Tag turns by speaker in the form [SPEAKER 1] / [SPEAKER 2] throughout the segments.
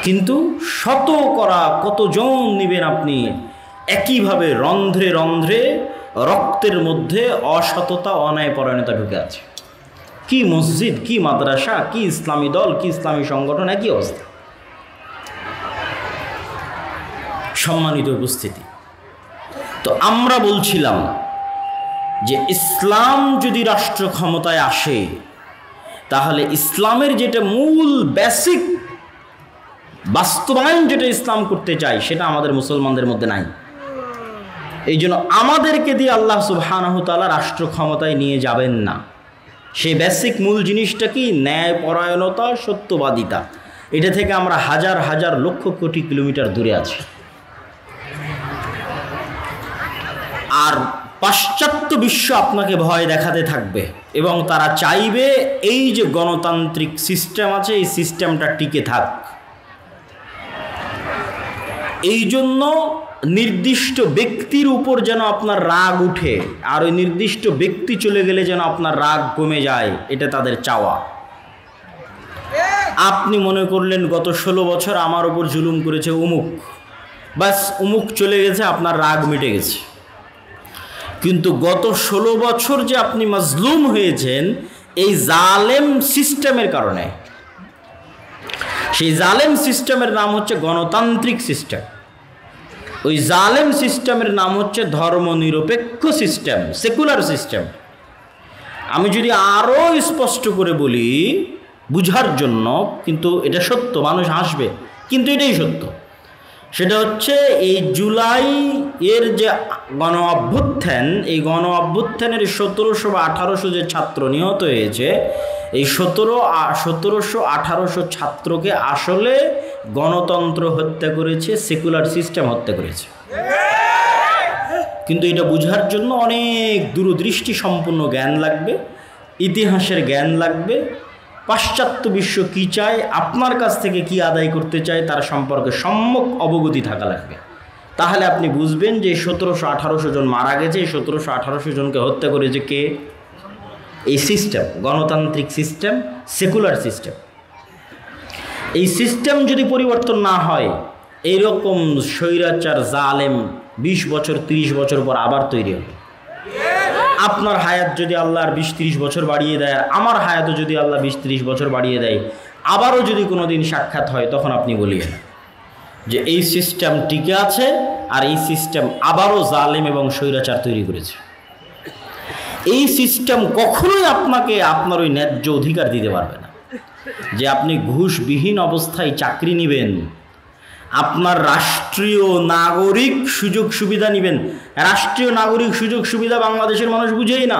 [SPEAKER 1] কিন্তু শতকরা কতজন নেবেন আপনি? একইভাবে রন্ধ্রে রন্ধ্রে রক্তের মধ্যে অসততা, অন্যায়পরায়ণতা ঢুকে আছে। কি মসজিদ, কি মাদ্রাসা, কি ইসলামী দল, কি ইসলামী সংগঠন, একই অবস্থা। সম্মানিত উপস্থিতি, তো আমরা বলছিলাম যে ইসলাম যদি রাষ্ট্র ক্ষমতায় আসে, তাহলে ইসলামের যেটা মূল বেসিক বাস্তবায়ন যেটা ইসলাম করতে চায়, সেটা আমাদের মুসলমানদের মধ্যে নাই। এই জন্য আমাদেরকে দিয়ে আল্লাহ সুবহানাহু ওয়া তাআলা রাষ্ট্র ক্ষমতায় নিয়ে যাবেন না। সেই বেসিক মূল জিনিসটা কি? ন্যায়পরায়ণতা, সত্যবাদিতা। এটা থেকে আমরা হাজার হাজার লক্ষ কোটি কিলোমিটার দূরে আছি। আর পাশ্চাত্য বিশ্ব আপনাকে ভয় দেখাতে থাকবে এবং তারা চাইবে এই যে গণতান্ত্রিক সিস্টেম আছে, এই সিস্টেমটা টিকে থাক। এই জন্য নির্দিষ্ট ব্যক্তির উপর যেন আপনার রাগ উঠে, আর ওই নির্দিষ্ট ব্যক্তি চলে গেলে যেন আপনার রাগ কমে যায়, এটা তাদের চাওয়া। আপনি মনে করলেন গত 16 বছর আমার উপর জুলুম করেছে অমুক, বাস অমুক চলে গেছে, আপনার রাগ মিটে গেছে। কিন্তু গত 16 বছর যে আপনি মাজলুম হয়েছেন এই জালেম সিস্টেমের কারণে। সেই জালেম সিস্টেমের নাম হচ্ছে গণতান্ত্রিক সিস্টেম। ওই জালেম সিস্টেমের নাম হচ্ছে ধর্মনিরপেক্ষ সিস্টেম, সেকুলার সিস্টেম। আমি যদি আরও স্পষ্ট করে বলি বুঝার জন্য, কিন্তু এটা সত্য, মানুষ হাসবে কিন্তু এটাই সত্য। সেটা হচ্ছে এই জুলাই এর যে গণ অভ্যুত্থান, এই গণ অভ্যুত্থানের 1700 বা 1800 যে ছাত্র নিহত হয়েছে, এই 1700-1800 ছাত্রকে আসলে গণতন্ত্র হত্যা করেছে, সেকুলার সিস্টেম হত্যা করেছে। কিন্তু এটা বুঝার জন্য অনেক দূরদৃষ্টি সম্পন্ন জ্ঞান লাগবে, ইতিহাসের জ্ঞান লাগবে, পাশ্চাত্য বিশ্ব কী চায়, আপনার কাছ থেকে কি আদায় করতে চায় তার সম্পর্কে সম্যক অবগতি থাকা লাগবে। তাহলে আপনি বুঝবেন যে 1700-1800 জন মারা গেছে, এই 1700-1800 জনকে হত্যা করেছে কে? এই সিস্টেম, গণতান্ত্রিক সিস্টেম, সেকুলার সিস্টেম। এই সিস্টেম যদি পরিবর্তন না হয়, এইরকম স্বৈরাচার জালেম 20 বছর 30 বছর পর আবার তৈরি হবে। আপনার হায়াত যদি আল্লাহ আর 20-30 বছর বাড়িয়ে দেয়, আর আমার হায়াতও যদি আল্লাহ 20-30 বছর বাড়িয়ে দেয়, আবারও যদি কোনো দিন সাক্ষাৎ হয়, তখন আপনি বলিয়েন যে এই সিস্টেম টিকে আছে আর এই সিস্টেম আবারও জালেম এবং স্বৈরাচার তৈরি করেছে। এই সিস্টেম কখনোই আপনাকে আপনার ওই ন্যায্য অধিকার দিতে পারবে না যে আপনি ঘুষবিহীন অবস্থায় চাকরি নেবেন, আপনার রাষ্ট্রীয় নাগরিক সুযোগ সুবিধা নেবেন। রাষ্ট্রীয় নাগরিক সুযোগ সুবিধা বাংলাদেশের মানুষ বুঝেই না।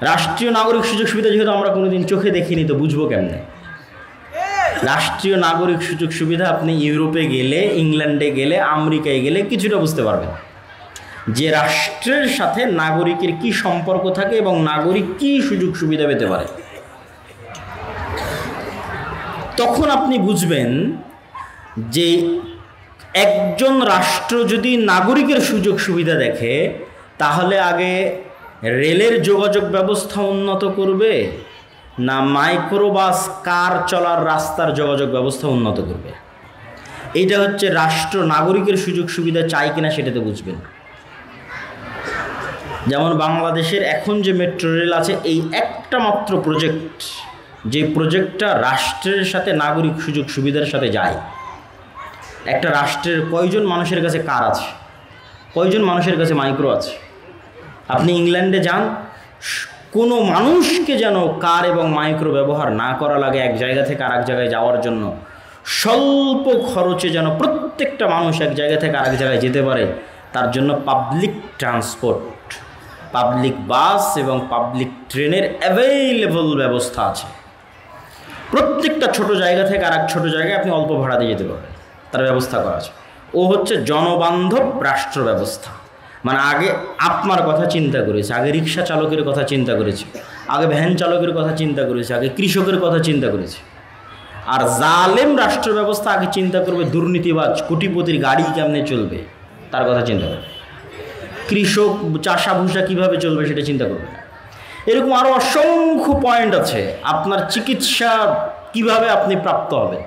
[SPEAKER 1] রাষ্ট্রীয় নাগরিক সুযোগ সুবিধা যেহেতু আমরা কোনোদিন চোখে দেখিনি, তো বুঝবো কেমনে? রাষ্ট্রীয় নাগরিক সুযোগ সুবিধা আপনি ইউরোপে গেলে, ইংল্যান্ডে গেলে, আমেরিকায় গেলে কিছুটা বুঝতে পারবেন যে রাষ্ট্রের সাথে নাগরিকের কি সম্পর্ক থাকে এবং নাগরিক কি সুযোগ সুবিধা পেতে পারে। তখন আপনি বুঝবেন যে একজন রাষ্ট্র যদি নাগরিকের সুযোগ সুবিধা দেখে, তাহলে আগে রেলের যোগাযোগ ব্যবস্থা উন্নত করবে না মাইক্রোবাস কার চলার রাস্তার যোগাযোগ ব্যবস্থা উন্নত করবে। এইটা হচ্ছে রাষ্ট্র নাগরিকের সুযোগ সুবিধা চাই কিনা সেটাতে বুঝবেন। যেমন বাংলাদেশের এখন যে মেট্রো রেল আছে, এই একটা মাত্র প্রজেক্ট, যে প্রজেক্টটা রাষ্ট্রের সাথে নাগরিক সুযোগ সুবিধার সাথে যায়। একটা রাষ্ট্রের কয়জন মানুষের কাছে কার আছে, কয়জন মানুষের কাছে মাইক্রো আছে? আপনি ইংল্যান্ডে যান, কোনো মানুষকে যেন কার এবং মাইক্রো ব্যবহার না করা লাগে এক জায়গা থেকে আরেক জায়গায় যাওয়ার জন্য। স্বল্প খরচে যেন প্রত্যেকটা মানুষ এক জায়গা থেকে আরেক জায়গায় যেতে পারে, তার জন্য পাবলিক ট্রান্সপোর্ট, পাবলিক বাস এবং পাবলিক ট্রেনের অ্যাভেইলেবল ব্যবস্থা আছে। প্রত্যেকটা ছোট জায়গা থেকে আরেক ছোট জায়গায় আপনি অল্প ভাড়া দিয়ে যেতে পারবেন, তার ব্যবস্থা করা আছে। ও হচ্ছে জনবান্ধব রাষ্ট্র ব্যবস্থা। মানে আগে আপনার কথা চিন্তা করেছে, আগে রিক্সা চালকের কথা চিন্তা করেছে, আগে ভ্যান চালকের কথা চিন্তা করেছে, আগে কৃষকের কথা চিন্তা করেছে। আর জালেম রাষ্ট্র ব্যবস্থা আগে চিন্তা করবে দুর্নীতিবাজ কোটিপতির গাড়ি কেমনে চলবে তার কথা চিন্তা করবে, কৃষক চাষা ভুষা কীভাবে চলবে সেটা চিন্তা করবে না। এরকম আরও অসংখ্য পয়েন্ট আছে। আপনার চিকিৎসা কিভাবে আপনি প্রাপ্ত হবেন,